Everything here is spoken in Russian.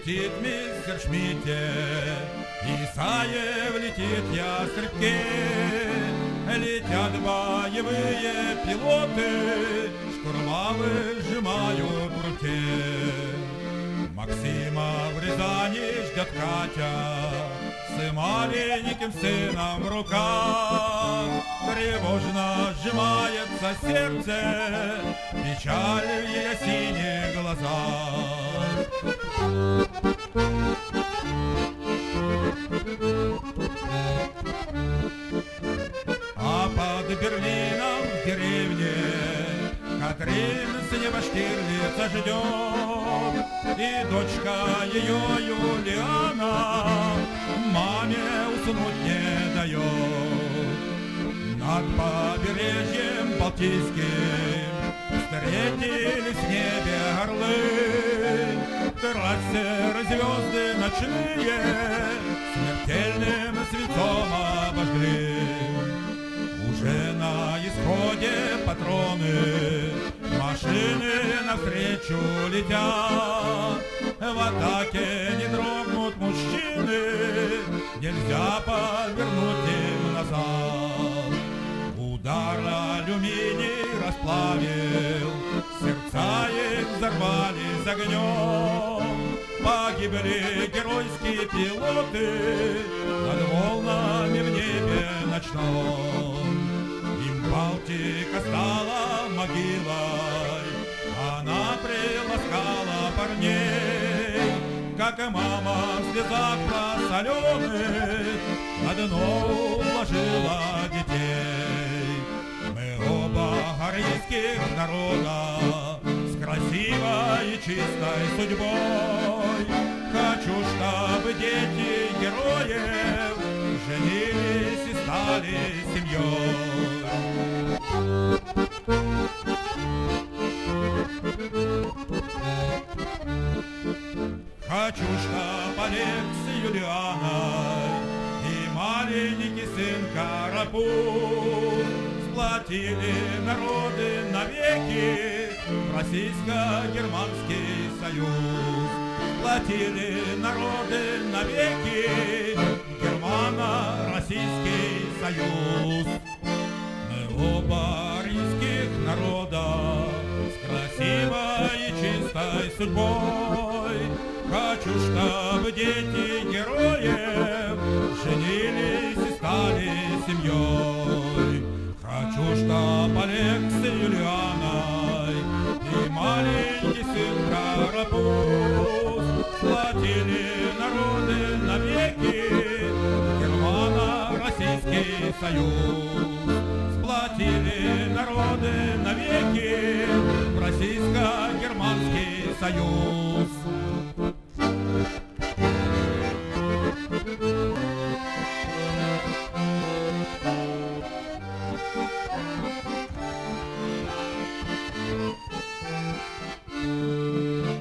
летит Мессершмитте, Исаев летит ястребке, летят боевые пилоты, штурмовы сжимают в руке. Максима в Рязани ждет Катя с маленьким сыном в руках. Тревожно сжимается сердце, печаль в ее синих глазах. А под Берлином в деревне Катрин с неба Штирлица ждет, и дочка ее Юлиана маме уснуть не дает. Над побережьем Балтийским встретились в небе орлы, трассе звезды ночные смертельным свинцом обожгли. Уже на исходе патроны, машины навстречу летят. В атаке не дрогнут мужчины, нельзя повернуть им назад. Удар алюминий расплавил, сердца их взорвались огнем. Погибли геройские пилоты над волнами в небе ночном. Им Балтика стала могилой, она приласкала парней, как и мама в слезах просоленных на дно уложила детей. Мы оба арийских народа с красивой и чистой судьбой. Хочу, чтобы дети героев женились и стали семьей. Хочу, чтоб Олег с Юлианой и маленький сын Карапуз сплотили народы навеки в Российско-Германский союз. Сплотили народы навеки в Германо-Российский союз. Мы оба арийских народа с красивой и чистой судьбой. Хочу, чтобы дети героев женились и стали семьей. Хочу, чтоб Олег с Юлианой и маленький сын Карапуз сплотили народы навеки в Германо-Российский союз. Сплотили народы навеки в Российско-Германский союз.